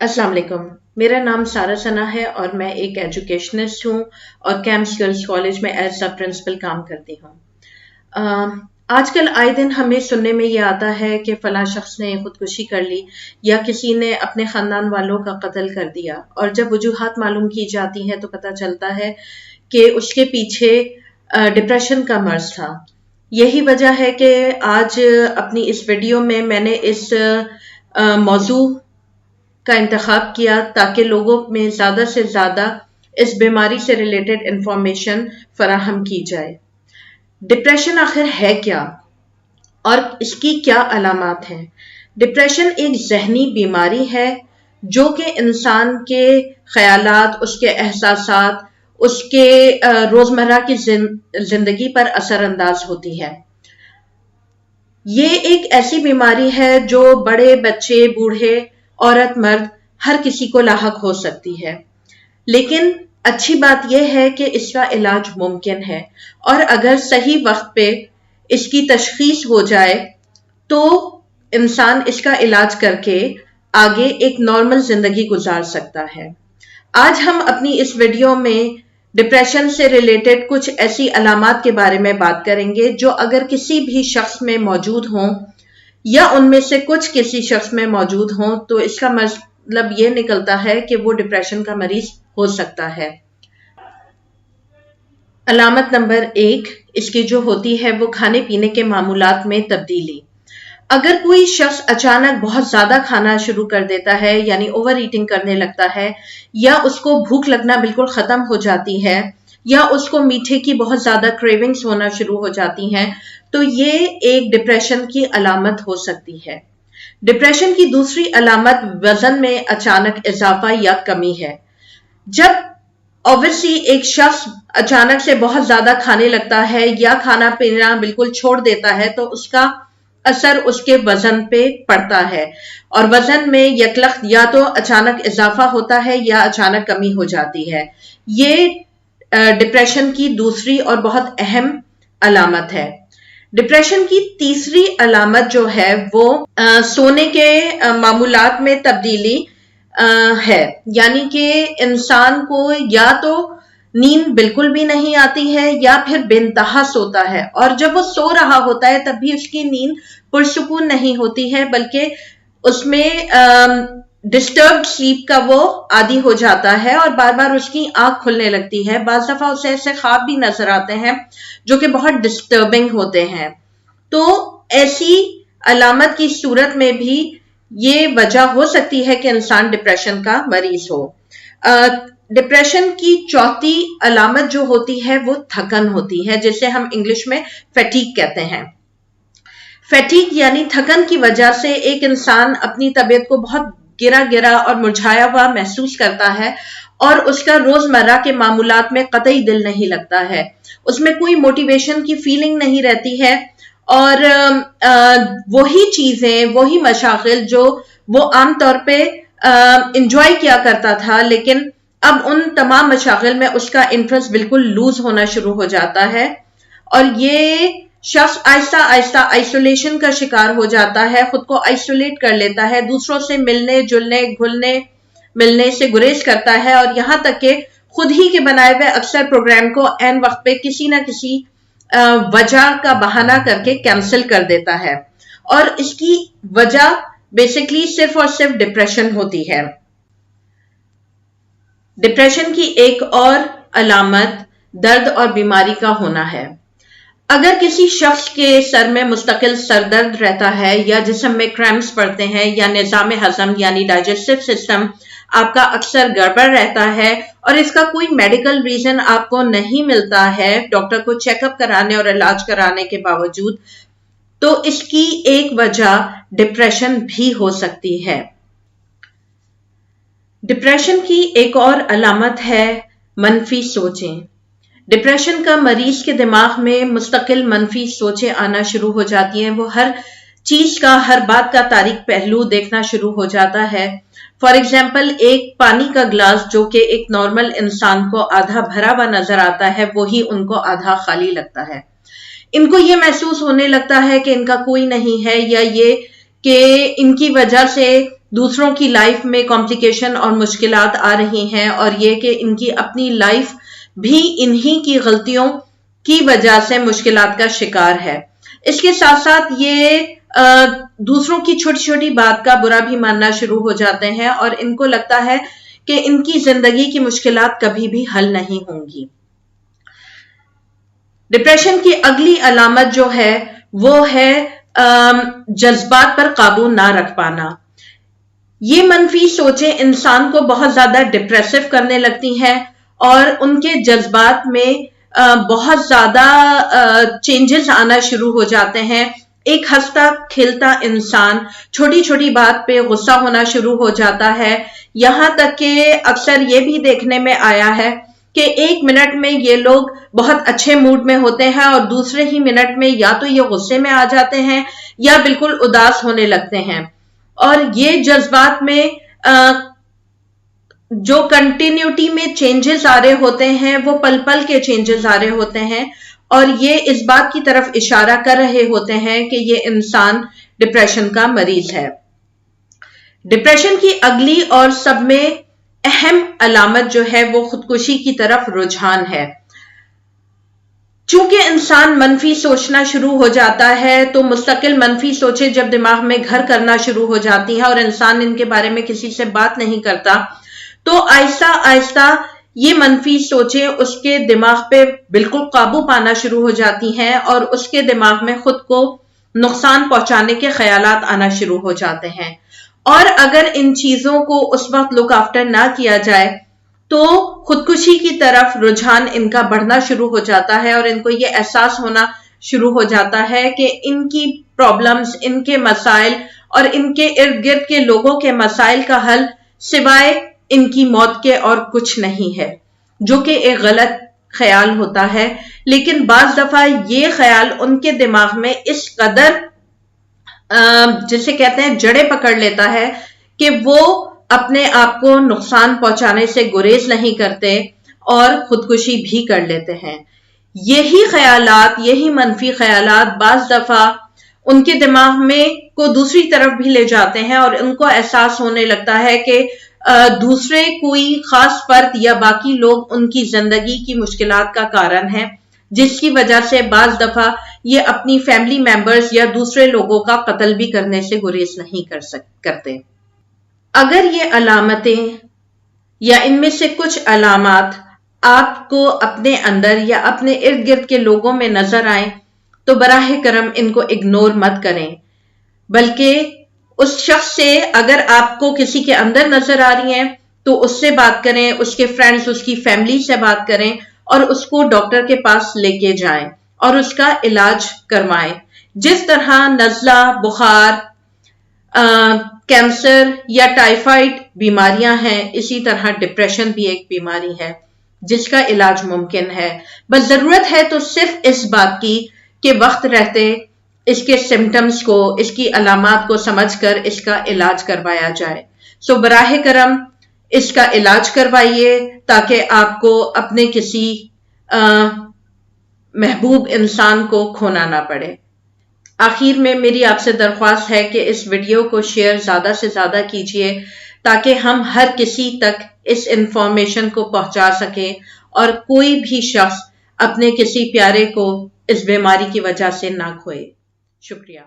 अस्सलाम वालेकुम। मेरा नाम सारा सना है और मैं एक एजुकेशनिस्ट हूँ और कैम्प्स गर्ल्स कॉलेज में एज अ प्रिंसिपल काम करती हूँ। आजकल आए दिन हमें सुनने में ये आता है कि फला शख्स ने खुदकुशी कर ली या किसी ने अपने खानदान वालों का कत्ल कर दिया, और जब वजूहात मालूम की जाती हैं तो पता चलता है कि उसके पीछे डिप्रेशन का मर्ज था। यही वजह है कि आज अपनी इस वीडियो में मैंने इस मौजू का इंतखाब किया ताकि लोगों में ज़्यादा से ज़्यादा इस बीमारी से रिलेटेड इंफॉर्मेशन फराहम की जाए। डिप्रेशन आखिर है क्या और इसकी क्या अलामात हैं? डिप्रेशन एक ज़हनी बीमारी है जो कि इंसान के ख्यालात, उसके एहसासात, उसके रोज़मर्रा की ज़िंदगी पर असरअंदाज होती है। ये एक ऐसी बीमारी है जो बड़े, बच्चे, बूढ़े, औरत, मर्द हर किसी को लाहक हो सकती है। लेकिन अच्छी बात यह है कि इसका इलाज मुमकिन है, और अगर सही वक्त पे इसकी तशखीस हो जाए तो इंसान इसका इलाज करके आगे एक नॉर्मल जिंदगी गुजार सकता है। आज हम अपनी इस वीडियो में डिप्रेशन से रिलेटेड कुछ ऐसी अलामात के बारे में बात करेंगे जो अगर किसी भी शख्स में मौजूद हों या उनमें से कुछ किसी शख्स में मौजूद हों तो इसका मतलब ये निकलता है कि वो डिप्रेशन का मरीज हो सकता है। अलामत नंबर 1 इसकी जो होती है वो खाने पीने के मामूलात में तब्दीली। अगर कोई शख्स अचानक बहुत ज्यादा खाना शुरू कर देता है, यानी ओवर ईटिंग करने लगता है, या उसको भूख लगना बिल्कुल खत्म हो जाती है, या उसको मीठे की बहुत ज्यादा क्रेविंग्स होना शुरू हो जाती हैं, तो ये एक डिप्रेशन की अलामत हो सकती है। डिप्रेशन की दूसरी अलामत वजन में अचानक इजाफा या कमी है। जब ऑब्वियसली एक शख्स अचानक से बहुत ज्यादा खाने लगता है या खाना पीना बिल्कुल छोड़ देता है तो उसका असर उसके वजन पे पड़ता है, और वजन में यकलख्त या तो अचानक इजाफा होता है या अचानक कमी हो जाती है। ये डिप्रेशन की दूसरी और बहुत अहम अलामत है। डिप्रेशन की तीसरी अलामत जो है वो सोने के मामूलात में तब्दीली है, यानी कि इंसान को या तो नींद बिल्कुल भी नहीं आती है या फिर बेइंतहा सोता है, और जब वो सो रहा होता है तब भी उसकी नींद पुरसुकून नहीं होती है, बल्कि उसमें डिस्टर्ब्ड स्लीप का वो आदी हो जाता है और बार बार उसकी आंख खुलने लगती है। बाज़ दफा उसे ऐसे ख्वाब भी नजर आते हैं जो कि बहुत डिस्टर्बिंग होते हैं। तो ऐसी अलामत की सूरत में भी ये वजह हो सकती है कि इंसान डिप्रेशन का मरीज हो। डिप्रेशन की चौथी अलामत जो होती है वो थकन होती है, जिसे हम इंग्लिश में फैटीग कहते हैं। फैटीग यानी थकन की वजह से एक इंसान अपनी तबीयत को बहुत गिरा गिरा और मुरझाया हुआ महसूस करता है और उसका रोजमर्रा के मामूलात में कतई दिल नहीं लगता है, उसमें कोई मोटिवेशन की फीलिंग नहीं रहती है, और वही चीजें, वही मशागिल जो वो आमतौर पे इंजॉय किया करता था, लेकिन अब उन तमाम मशागिल में उसका इंटरेस्ट बिल्कुल लूज होना शुरू हो जाता है, और ये शख्स आहिस्ता आहिस्ता आइसोलेशन का शिकार हो जाता है, खुद को आइसोलेट कर लेता है, दूसरों से मिलने जुलने घुलने मिलने से गुरेज करता है, और यहां तक कि खुद ही के बनाए हुए अक्सर प्रोग्राम को ऐन वक्त पे किसी ना किसी वजह का बहाना करके कैंसिल कर देता है, और इसकी वजह बेसिकली सिर्फ और सिर्फ डिप्रेशन होती है। डिप्रेशन की एक और अलामत दर्द और बीमारी का होना है। अगर किसी शख्स के सर में मुस्तकिल सरदर्द रहता है या जिस्म में क्रैम्प्स पड़ते हैं या निज़ाम हजम यानी डाइजेस्टिव सिस्टम आपका अक्सर गड़बड़ रहता है और इसका कोई मेडिकल रीजन आपको नहीं मिलता है डॉक्टर को चेकअप कराने और इलाज कराने के बावजूद, तो इसकी एक वजह डिप्रेशन भी हो सकती है। डिप्रेशन की एक और अलामत है मनफी सोचें। डिप्रेशन का मरीज के दिमाग में मुस्तकिल मनफी सोचें आना शुरू हो जाती हैं। वो हर चीज का, हर बात का तारीक पहलू देखना शुरू हो जाता है। फॉर एग्जाम्पल, एक पानी का ग्लास जो कि एक नॉर्मल इंसान को आधा भरा हुआ नजर आता है, वही उनको आधा खाली लगता है। इनको ये महसूस होने लगता है कि इनका कोई नहीं है, या ये कि इनकी वजह से دوسروں کی لائف میں کمپلیکیشن اور مشکلات آ رہی ہیں، اور یہ کہ ان کی اپنی لائف بھی انہی کی غلطیوں کی وجہ سے مشکلات کا شکار ہے۔ اس کے ساتھ ساتھ یہ دوسروں کی چھوٹی چھوٹی بات کا برا بھی ماننا شروع ہو جاتے ہیں، اور ان کو لگتا ہے کہ ان کی زندگی کی مشکلات کبھی بھی حل نہیں ہوں گی۔ ڈپریشن کی اگلی علامت جو ہے وہ ہے جذبات پر قابو نہ رکھ پانا۔ یہ منفی سوچیں انسان کو بہت زیادہ ڈپریسو کرنے لگتی ہیں، اور ان کے جذبات میں بہت زیادہ چینجز آنا شروع ہو جاتے ہیں۔ ایک ہنستا کھیلتا انسان چھوٹی چھوٹی بات پہ غصہ ہونا شروع ہو جاتا ہے، یہاں تک کہ اکثر یہ بھی دیکھنے میں آیا ہے کہ 1 منٹ میں یہ لوگ بہت اچھے موڈ میں ہوتے ہیں اور دوسرے ہی منٹ میں یا تو یہ غصے میں آ جاتے ہیں یا بالکل اداس ہونے لگتے ہیں۔ اور یہ جذبات میں جو کنٹینیوٹی میں چینجز آ رہے ہوتے ہیں وہ پل پل کے چینجز آ رہے ہوتے ہیں، اور یہ اس بات کی طرف اشارہ کر رہے ہوتے ہیں کہ یہ انسان ڈپریشن کا مریض ہے۔ ڈپریشن کی اگلی اور سب میں اہم علامت جو ہے وہ خودکشی کی طرف رجحان ہے۔ چونکہ انسان منفی سوچنا شروع ہو جاتا ہے تو مستقل منفی سوچیں جب دماغ میں گھر کرنا شروع ہو جاتی ہیں اور انسان ان کے بارے میں کسی سے بات نہیں کرتا، تو آہستہ آہستہ یہ منفی سوچیں اس کے دماغ پہ بالکل قابو پانا شروع ہو جاتی ہیں، اور اس کے دماغ میں خود کو نقصان پہنچانے کے خیالات آنا شروع ہو جاتے ہیں۔ اور اگر ان چیزوں کو اس وقت لک آفٹر نہ کیا جائے تو خودکشی کی طرف رجحان ان کا بڑھنا شروع ہو جاتا ہے، اور ان کو یہ احساس ہونا شروع ہو جاتا ہے کہ ان کی پرابلمز، ان کے مسائل اور ان کے ارد گرد کے لوگوں کے مسائل کا حل سوائے ان کی موت کے اور کچھ نہیں ہے، جو کہ ایک غلط خیال ہوتا ہے۔ لیکن بعض دفعہ یہ خیال ان کے دماغ میں اس قدر جسے کہتے ہیں جڑیں پکڑ لیتا ہے کہ وہ اپنے آپ کو نقصان پہنچانے سے گریز نہیں کرتے اور خودکشی بھی کر لیتے ہیں۔ یہی خیالات، یہی منفی خیالات بعض دفعہ ان کے دماغ میں کو دوسری طرف بھی لے جاتے ہیں، اور ان کو احساس ہونے لگتا ہے کہ دوسرے کوئی خاص فرد یا باقی لوگ ان کی زندگی کی مشکلات کا کارن ہیں، جس کی وجہ سے بعض دفعہ یہ اپنی فیملی ممبرز یا دوسرے لوگوں کا قتل بھی کرنے سے گریز نہیں کرتے۔ اگر یہ علامتیں یا ان میں سے کچھ علامات آپ کو اپنے اندر یا اپنے ارد گرد کے لوگوں میں نظر آئیں تو براہ کرم ان کو اگنور مت کریں، بلکہ اس شخص سے اگر آپ کو کسی کے اندر نظر آ رہی ہیں تو اس سے بات کریں، اس کے فرینڈز، اس کی فیملی سے بات کریں اور اس کو ڈاکٹر کے پاس لے کے جائیں اور اس کا علاج کروائیں۔ جس طرح نزلہ، بخار، کینسر یا ٹائیفائڈ بیماریاں ہیں، اسی طرح ڈپریشن بھی ایک بیماری ہے جس کا علاج ممکن ہے۔ بس ضرورت ہے تو صرف اس بات کی کہ وقت رہتے اس کے سمٹمز کو، اس کی علامات کو سمجھ کر اس کا علاج کروایا جائے۔ سو براہ کرم اس کا علاج کروائیے تاکہ آپ کو اپنے کسی محبوب انسان کو کھونا نہ پڑے۔ آخر میں میری آپ سے درخواست ہے کہ اس ویڈیو کو شیئر زیادہ سے زیادہ کیجیے تاکہ ہم ہر کسی تک اس انفارمیشن کو پہنچا سکیں اور کوئی بھی شخص اپنے کسی پیارے کو اس بیماری کی وجہ سے نہ کھوئے۔ شکریہ۔